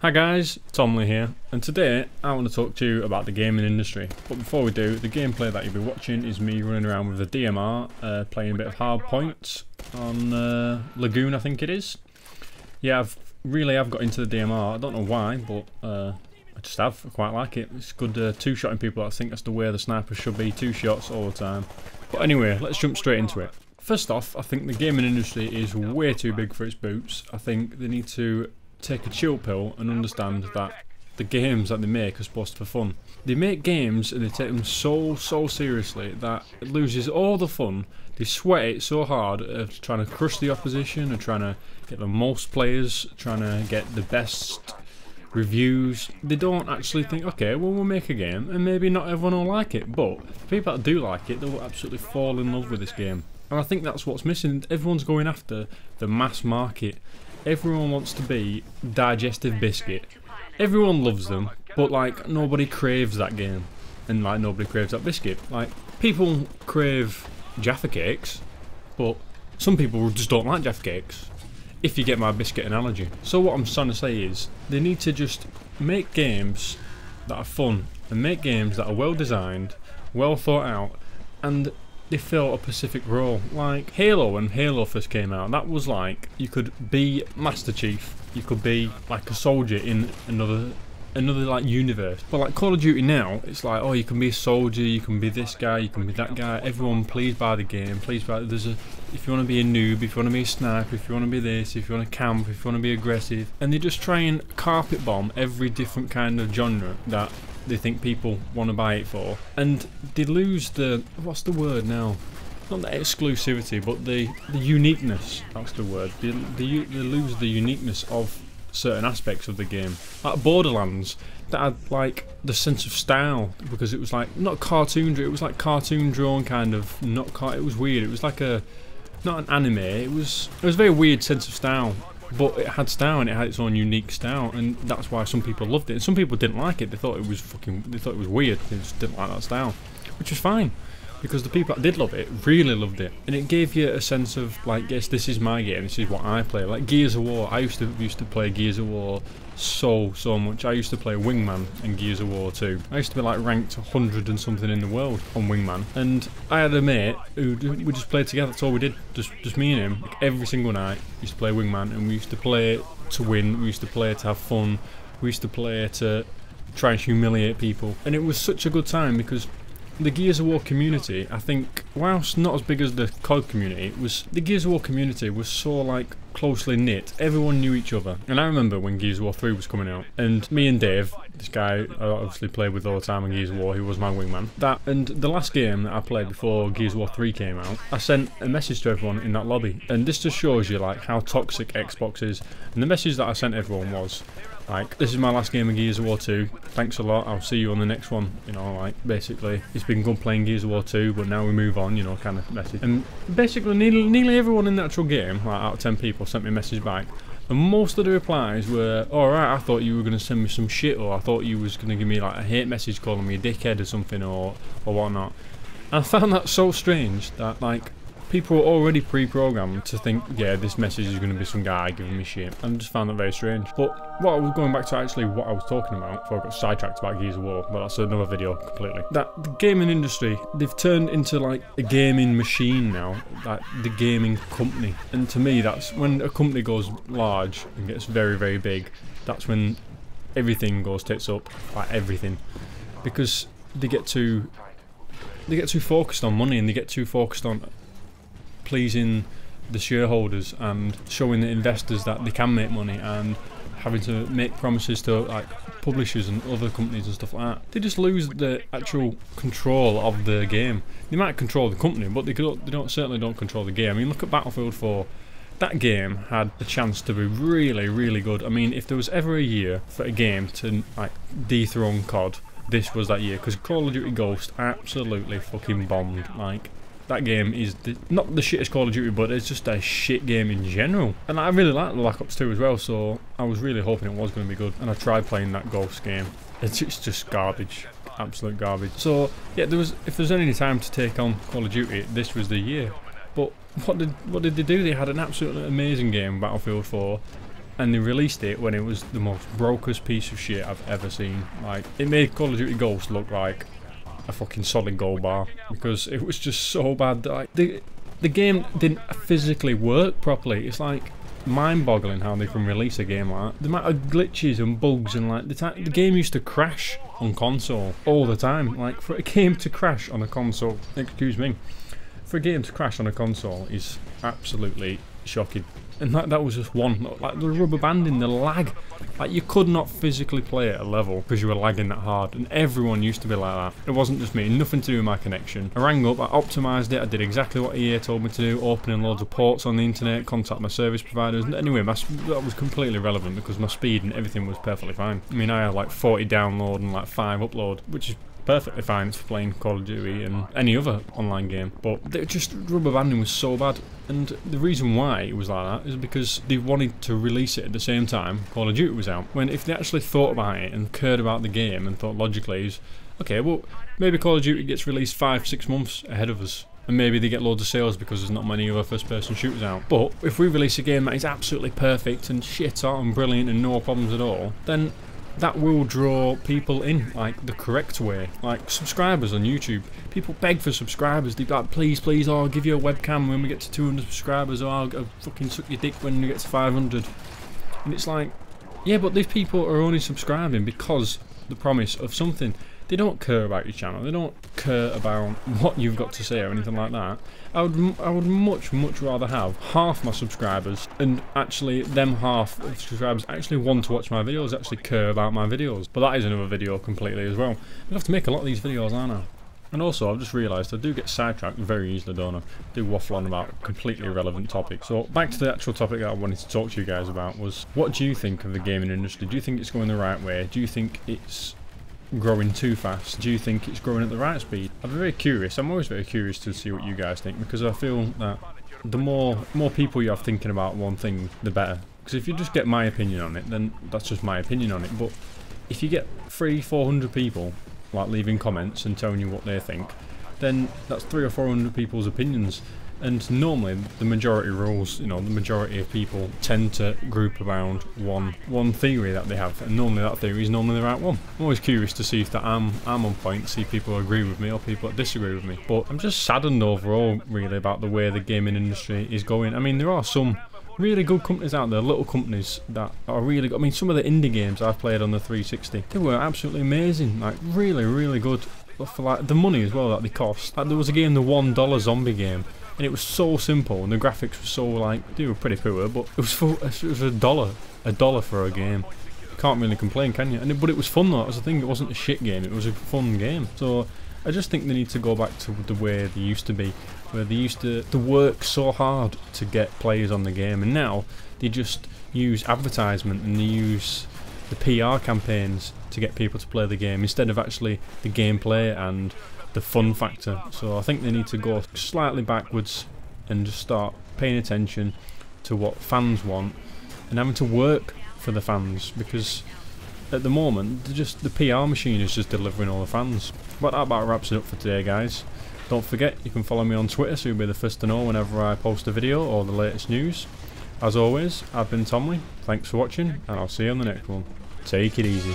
Hi guys, Tomley here, and today I want to talk to you about the gaming industry. But before we do, the gameplay that you'll be watching is me running around with the DMR, playing a bit of hard points on Lagoon, I think it is. Yeah, I've got into the DMR. I don't know why, but I just have. I quite like it. It's good two-shotting people. I think that's the way the sniper should be, two shots all the time. But anyway, let's jump straight into it. First off, I think the gaming industry is way too big for its boots. I think they need to take a chill pill and understand that the games that they make are supposed to be fun. They make games and they take them so seriously that it loses all the fun. They sweat it so hard of trying to crush the opposition and trying to get the most players, trying to get the best reviews. They don't actually think, okay, well, we'll make a game and maybe not everyone will like it, but people that do like it, they'll absolutely fall in love with this game. And I think that's what's missing. Everyone's going after the mass market. Everyone wants to be Digestive Biscuit. Everyone loves them, but like nobody craves that game, and like nobody craves that biscuit. Like people crave Jaffa cakes, but some people just don't like Jaffa cakes. If you get my biscuit analogy. So what I'm trying to say is they need to just make games that are fun and make games that are well designed, well thought out, and they fill a specific role. Like Halo, when Halo first came out, that was like you could be Master Chief, you could be like a soldier in another like universe. But like Call of Duty now, it's like, oh, you can be a soldier, you can be this guy, you can be that guy. Everyone pleased by the game, pleased by if you want to be a noob, if you want to be a sniper, if you want to be this, if you want to camp, if you want to be aggressive, and they just try and carpet bomb every different kind of genre that they think people want to buy it for, and they lose the, what's the word now? Not the exclusivity, but the uniqueness. That's the word. They lose the uniqueness of certain aspects of the game. Like Borderlands, that had like the sense of style, because it was like not cartoon, it was like cartoon drawn kind of, it was weird. It was like not an anime. It was a very weird sense of style. But it had style and it had its own unique style, and that's why some people loved it. And some people didn't like it. They thought it was weird. They just didn't like that style, which is fine, because the people that did love it really loved it, and it gave you a sense of like, yes, this is my game. This is what I play. Like Gears of War. I used to play Gears of War so much. I used to play Wingman in Gears of War 2. I used to be like ranked 100 and something in the world on Wingman, and I had a mate who we just played together. That's all we did, just me and him. Like every single night, we used to play Wingman, and we used to play to win. We used to play to have fun. We used to play to try and humiliate people, and it was such a good time because the Gears of War community, I think, whilst not as big as the COD community, the Gears of War community was so like closely knit. Everyone knew each other. And I remember when Gears of War 3 was coming out, and me and Dave, this guy I obviously played with all the time in Gears of War, who was my wingman, and the last game that I played before Gears of War 3 came out, I sent a message to everyone in that lobby, and this just shows you like how toxic Xbox is. And the message that I sent everyone was like, this is my last game of Gears of War 2, thanks a lot, I'll see you on the next one. You know, like, basically, it's been good playing Gears of War 2, but now we move on, you know, kind of message. And basically, nearly everyone in the actual game, like out of 10 people, sent me a message back. And most of the replies were, alright, I thought you were going to send me some shit, or I thought you was going to give me like a hate message calling me a dickhead or something, or whatnot. And I found that so strange that, like, people were already pre-programmed to think, yeah, this message is going to be some guy giving me shit. And I just found that very strange. But what I was going back to actually what I was talking about before I got sidetracked about Gears of War, but that's another video completely. That the gaming industry, they've turned into like a gaming machine now, like the gaming company. And to me, that's when a company goes large and gets very big, that's when everything goes tits up, like everything. Because they get too focused on money, and they get too focused on pleasing the shareholders and showing the investors that they can make money, and having to make promises to like publishers and other companies and stuff like that. They just lose the actual control of the game. They might control the company, but they certainly don't control the game. I mean, look at Battlefield 4. That game had a chance to be really good. I mean, if there was ever a year for a game to like dethrone COD, this was that year, because Call of Duty Ghost absolutely fucking bombed. Like, that game is not the shittest Call of Duty, but it's just a shit game in general. And I really liked Black Ops 2 as well, so I was really hoping it was going to be good. And I tried playing that Ghost game. It's just garbage. Absolute garbage. So, yeah, if there's any time to take on Call of Duty, this was the year. But what did they do? They had an absolutely amazing game, Battlefield 4. and they released it when it was the most brokest piece of shit I've ever seen. Like, it made Call of Duty Ghosts look like a fucking solid gold bar, because it was just so bad that, like, the game didn't physically work properly. It's like mind-boggling how they can release a game like that. The amount of glitches and bugs, and like the game used to crash on console all the time. Like, for a game to crash on a console, excuse me, for a game to crash on a console is absolutely shocking. And that was just one, like the rubber banding, the lag. Like, you could not physically play at a level because you were lagging that hard, and everyone used to be like that. It wasn't just me, nothing to do with my connection. I rang up, I optimised it, I did exactly what EA told me to do, opening loads of ports on the internet, contact my service providers. Anyway, that was completely irrelevant because my speed and everything was perfectly fine. I mean, I had like 40 download and like 5 upload, which is perfectly fine for playing Call of Duty and any other online game, but just rubber banding was so bad. And the reason why it was like that is because they wanted to release it at the same time Call of Duty was out. When if they actually thought about it and cared about the game and thought logically, is okay, well, maybe Call of Duty gets released 5-6 months ahead of us, and maybe they get loads of sales because there's not many other first-person shooters out. But if we release a game that is absolutely perfect and shit out and brilliant and no problems at all, then that will draw people in, like, the correct way. Like, subscribers on YouTube. People beg for subscribers. They're like, please, please, oh, I'll give you a webcam when we get to 200 subscribers, or I'll fucking suck your dick when we get to 500. And it's like, yeah, but these people are only subscribing because the promise of something. They don't care about your channel. They don't care about what you've got to say or anything like that. I would much rather have half my subscribers, and actually them half of subscribers actually want to watch my videos, actually care about my videos. But that is another video completely as well. I have to make a lot of these videos, aren't I? And also, I've just realised I do get sidetracked very easily, don't I? I do waffle on about completely irrelevant topics. So back to the actual topic that I wanted to talk to you guys about was, what do you think of the gaming industry? Do you think it's going the right way? Do you think it's growing too fast? Do you think it's growing at the right speed? I'm very curious. I'm always very curious to see what you guys think, because I feel that the more people you have thinking about one thing, the better. Because if you just get my opinion on it, then that's just my opinion on it. But if you get 300-400 people like leaving comments and telling you what they think, then that's 300 or 400 people's opinions. And normally the majority rules, you know, the majority of people tend to group around one theory that they have, and normally that theory is normally the right one. I'm always curious to see if that I'm on point, see if people agree with me or people that disagree with me. But I'm just saddened overall, really, about the way the gaming industry is going. I mean, there are some really good companies out there, little companies that are really good. I mean, some of the indie games I've played on the 360, they were absolutely amazing, like really good, for like the money as well that they cost. Like, there was a game, the $1 zombie game, and it was so simple, and the graphics were so, like, they were pretty poor, but it was a dollar for a game. You can't really complain, can you? But it was fun though. That was the thing. It wasn't a shit game. It was a fun game. So I just think they need to go back to the way they used to be, where they used to work so hard to get players on the game, and now they just use advertisement and they use the PR campaigns to get people to play the game instead of actually the gameplay and the fun factor. So I think they need to go slightly backwards and just start paying attention to what fans want and having to work for the fans, because at the moment the PR machine is just delivering all the fans. But that about wraps it up for today, guys. Don't forget, you can follow me on Twitter so you'll be the first to know whenever I post a video or the latest news. As always, I've been Tomley, thanks for watching, and I'll see you on the next one. Take it easy.